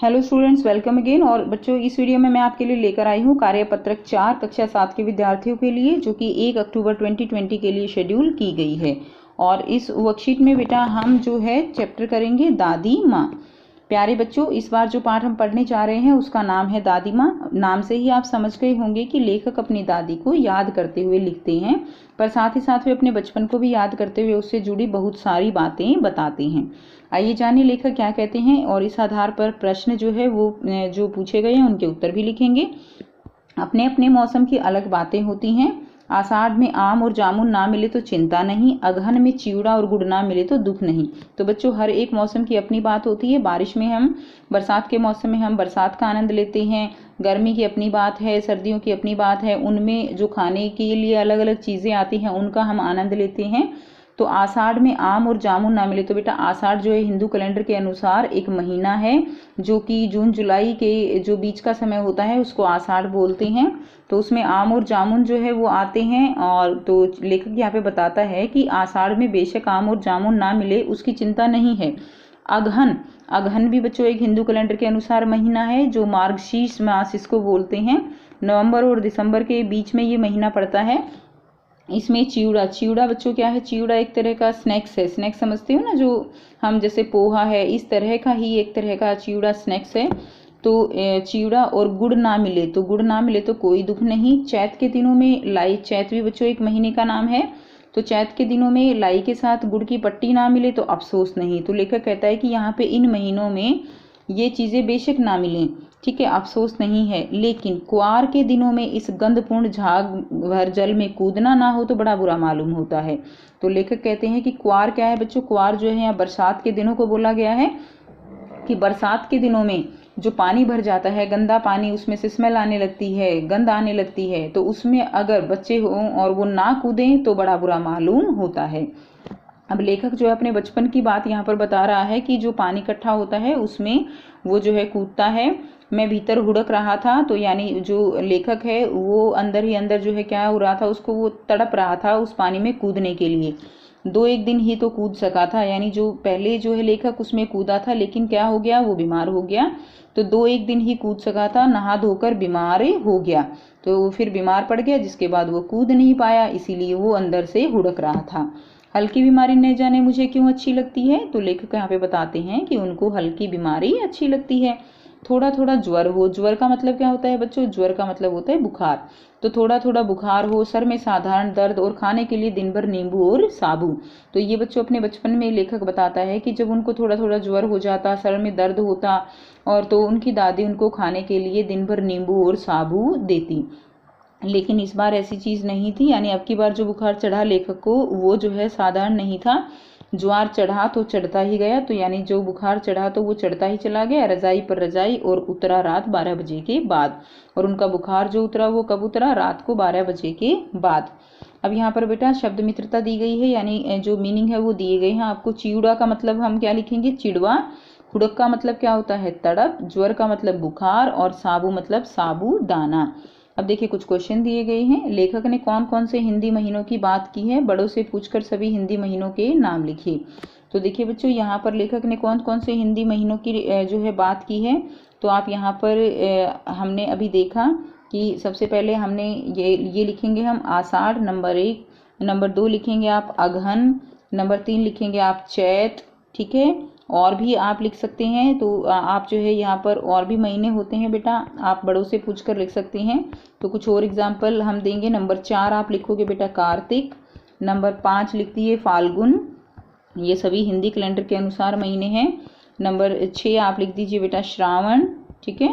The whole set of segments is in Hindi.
Hello students, welcome again. और बच्चों, इस वीडियो में मैं आपके लिए लेकर आई हूँ कार्यपत्रक 4 कक्षा 7 के विद्यार्थियों के लिए, जो कि 1 अक्टूबर 2020 के लिए शेड्यूल की गई है। और इस वर्कशीट में बेटा हम जो है चैप्टर करेंगे दादी माँ। प्यारे बच्चों, इस बार जो पाठ हम पढ़ने जा रहे हैं उसका नाम है दादी माँ। नाम से ही आप समझ गए होंगे कि लेखक अपनी दादी को याद करते हुए लिखते हैं, पर साथ ही साथ वे अपने बचपन को भी याद करते हुए उससे जुड़ी बहुत सारी बातें बताते हैं। आइए जानिए लेखक क्या कहते हैं, और इस आधार पर प्रश्न जो है वो जो पूछे गए हैं उनके उत्तर भी लिखेंगे। अपने अपने मौसम की अलग बातें होती हैं। आषाढ़ में आम और जामुन ना मिले तो चिंता नहीं, अगहन में चिवड़ा और गुड़ ना मिले तो दुख नहीं। तो बच्चों, हर एक मौसम की अपनी बात होती है। बारिश में हम, बरसात के मौसम में हम बरसात का आनंद लेते हैं। गर्मी की अपनी बात है, सर्दियों की अपनी बात है। उनमें जो खाने के लिए अलग अलग चीज़ें आती हैं उनका हम आनंद लेते हैं। तो आषाढ़ में आम और जामुन ना मिले तो बेटा, आषाढ़ जो है हिंदू कैलेंडर के अनुसार एक महीना है, जो कि जून जुलाई के जो बीच का समय होता है उसको आषाढ़ बोलते हैं। तो उसमें आम और जामुन जो है वो आते हैं। और तो लेखक यहाँ पे बताता है कि आषाढ़ में बेशक आम और जामुन ना मिले उसकी चिंता नहीं है। अगहन, अगहन भी बच्चों एक हिंदू कैलेंडर के अनुसार महीना है, जो मार्गशीर्ष मास इसको बोलते हैं। नवंबर और दिसंबर के बीच में ये महीना पड़ता है। इसमें चिवड़ा, चिवड़ा बच्चों क्या है? चिवड़ा एक तरह का स्नैक्स है। स्नैक्स समझते हो ना, जो हम जैसे पोहा है, इस तरह का ही एक तरह का चिवड़ा स्नैक्स है। तो चिवड़ा और गुड़ ना मिले तो, गुड़ ना मिले तो कोई दुख नहीं। चैत के दिनों में लाई, चैत भी बच्चों एक महीने का नाम है। तो चैत के दिनों में लाई के साथ गुड़ की पट्टी ना मिले तो अफसोस नहीं। तो लेखक कहता है कि यहाँ पे इन महीनों में ये चीज़ें बेशक ना मिलें, ठीक है, अफसोस नहीं है। लेकिन कुआर के दिनों में इस गंधपूर्ण झाग भर जल में कूदना ना हो तो बड़ा बुरा मालूम होता है। तो लेखक कहते हैं कि कुआर क्या है बच्चों? कुआर जो है यहाँ बरसात के दिनों को बोला गया है, कि बरसात के दिनों में जो पानी भर जाता है, गंदा पानी, उसमें से स्मेल आने लगती है, गंध आने लगती है, तो उसमें अगर बच्चे हों और वो ना कूदें तो बड़ा बुरा मालूम होता है। अब लेखक जो है अपने बचपन की बात यहाँ पर बता रहा है कि जो पानी इकट्ठा होता है उसमें वो जो है कूदता है। मैं भीतर हुड़क रहा था, तो यानी जो लेखक है वो अंदर ही अंदर जो है क्या हो रहा था, उसको वो तड़प रहा था उस पानी में कूदने के लिए। 2-1 दिन ही तो कूद सका था, यानी जो पहले जो है लेखक उसमें कूदा था, लेकिन क्या हो गया, वो बीमार हो गया। तो 2-1 दिन ही कूद सका था, नहा धोकर बीमार हो गया। तो फिर बीमार पड़ गया, जिसके बाद वो कूद नहीं पाया, इसीलिए वो अंदर से हुड़क रहा था। हल्की बीमारी न जाने मुझे क्यों अच्छी लगती है? तो लेखक यहाँ पे बताते हैं कि उनको हल्की बीमारी अच्छी लगती है। थोड़ा थोड़ा ज्वर हो, ज्वर का मतलब क्या होता है बच्चों? ज्वर का मतलब होता है बुखार। तो थोड़ा थोड़ा बुखार हो, सर में साधारण दर्द, और खाने के लिए दिन भर नींबू और साबू। तो ये बच्चों अपने बचपन में लेखक बताता है कि जब उनको थोड़ा थोड़ा ज्वर हो जाता, सर में दर्द होता, और तो उनकी दादी उनको खाने के लिए दिन भर नींबू और साबू देती। लेकिन इस बार ऐसी चीज़ नहीं थी, यानी अब की बार जो बुखार चढ़ा लेखक को वो जो है साधारण नहीं था। ज्वार चढ़ा तो चढ़ता ही गया, तो यानी जो बुखार चढ़ा तो वो चढ़ता ही चला गया, रजाई पर रजाई, और उतरा रात 12 बजे के बाद। और उनका बुखार जो उतरा वो कब उतरा? रात को 12 बजे के बाद। अब यहाँ पर बेटा शब्द मित्रता दी गई है, यानी जो मीनिंग है वो दिए गए हैं आपको। चिवड़ा का मतलब हम क्या लिखेंगे? चिड़वा। हुड़क का मतलब क्या होता है? तड़प। ज्वर का मतलब बुखार, और साबू मतलब साबूदाना। अब देखिए कुछ क्वेश्चन दिए गए हैं। लेखक ने कौन कौन से हिंदी महीनों की बात की है? बड़ों से पूछकर सभी हिंदी महीनों के नाम लिखिए। तो देखिए बच्चों, यहाँ पर लेखक ने कौन कौन से हिंदी महीनों की जो है बात की है। तो आप यहाँ पर हमने अभी देखा कि सबसे पहले हमने ये लिखेंगे हम आषाढ़, नंबर 1। नंबर 2 लिखेंगे आप अगहन। नंबर 3 लिखेंगे आप चैत, ठीक है। और भी आप लिख सकते हैं। तो आप जो है यहाँ पर और भी महीने होते हैं बेटा, आप बड़ों से पूछकर लिख सकते हैं। तो कुछ और एग्जाम्पल हम देंगे। नंबर 4 आप लिखोगे बेटा कार्तिक। नंबर 5 लिख दिए फाल्गुन। ये सभी हिंदी कैलेंडर के अनुसार महीने हैं। नंबर 6 आप लिख दीजिए बेटा श्रावण, ठीक है,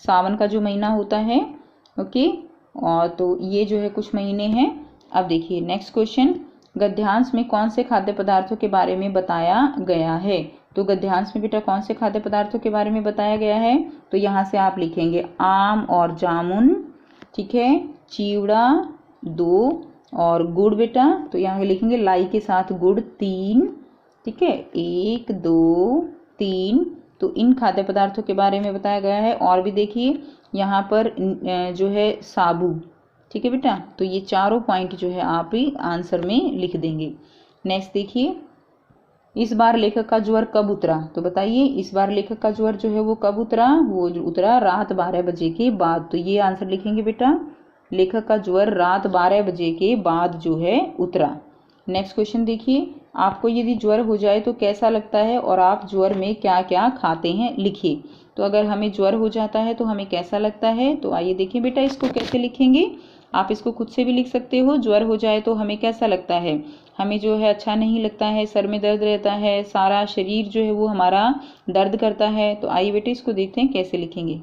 सावन का जो महीना होता है, ओके। और तो ये जो है कुछ महीने हैं। अब देखिए नेक्स्ट क्वेश्चन, गद्यांश में कौन से खाद्य पदार्थों के बारे में बताया गया है? तो गद्यांश में बेटा कौन से खाद्य पदार्थों के बारे में बताया गया है? तो यहाँ से आप लिखेंगे आम और जामुन, ठीक है, चिवड़ा 2, और गुड़ बेटा, तो यहाँ लिखेंगे लाई के साथ गुड़ 3, ठीक है, 1 2 3। तो इन खाद्य पदार्थों के बारे में बताया गया है। और भी देखिए यहाँ पर जो है साबू, ठीक है बेटा। तो ये चारों पॉइंट जो है आप ही आंसर में लिख देंगे। नेक्स्ट देखिए, इस बार लेखक का ज्वर कब उतरा? तो बताइए इस बार लेखक का ज्वर जो है वो कब उतरा? वो उतरा रात 12 बजे के बाद। तो ये आंसर लिखेंगे बेटा, लेखक का ज्वर रात 12 बजे के बाद जो है उतरा। नेक्स्ट क्वेश्चन देखिए, आपको यदि ज्वर हो जाए तो कैसा लगता है और आप ज्वर में क्या क्या खाते हैं लिखिए। तो अगर हमें ज्वर हो जाता है तो हमें कैसा लगता है? तो आइए देखिए बेटा इसको कैसे लिखेंगे। आप इसको खुद से भी लिख सकते हो। ज्वर हो जाए तो हमें कैसा लगता है? हमें जो है अच्छा नहीं लगता है, सर में दर्द रहता है, सारा शरीर जो है वो हमारा दर्द करता है। तो आइए बेटे इसको देखते हैं कैसे लिखेंगे।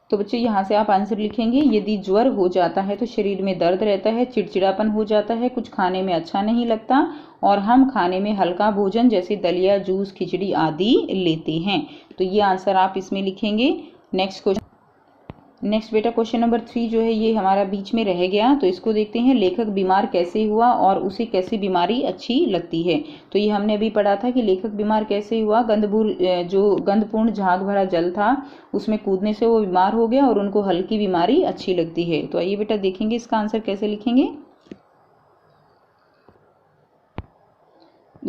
तो बच्चों यहाँ से आप आंसर लिखेंगे, यदि ज्वर हो जाता है तो शरीर में दर्द रहता है, चिड़चिड़ापन हो जाता है, कुछ खाने में अच्छा नहीं लगता और हम खाने में हल्का भोजन जैसे दलिया, जूस, खिचड़ी आदि लेते हैं। तो ये आंसर आप इसमें लिखेंगे। नेक्स्ट बेटा क्वेश्चन नंबर 3 जो है ये हमारा बीच में रह गया। तो इसको देखते हैं, लेखक बीमार कैसे हुआ और उसे कैसी बीमारी अच्छी लगती है। तो ये हमने अभी पढ़ा था कि लेखक बीमार कैसे हुआ, जो गंधपूर्ण झाग भरा जल था उसमें कूदने से वो बीमार हो गया और उनको हल्की बीमारी अच्छी लगती है। तो आइए बेटा देखेंगे इसका आंसर कैसे लिखेंगे।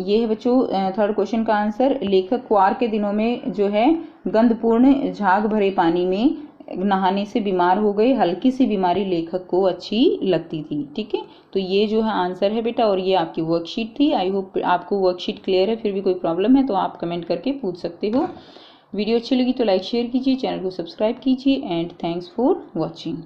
ये है बच्चों थर्ड क्वेश्चन का आंसर, लेखक क्वार के दिनों में जो है गंधपूर्ण झाग भरे पानी में नहाने से बीमार हो गए, हल्की सी बीमारी लेखक को अच्छी लगती थी। ठीक है, तो ये जो है आंसर है बेटा और ये आपकी वर्कशीट थी। आई होप आपको वर्कशीट क्लियर है। फिर भी कोई प्रॉब्लम है तो आप कमेंट करके पूछ सकते हो। वीडियो अच्छी लगी तो लाइक शेयर कीजिए, चैनल को सब्सक्राइब कीजिए एंड थैंक्स फॉर वॉचिंग।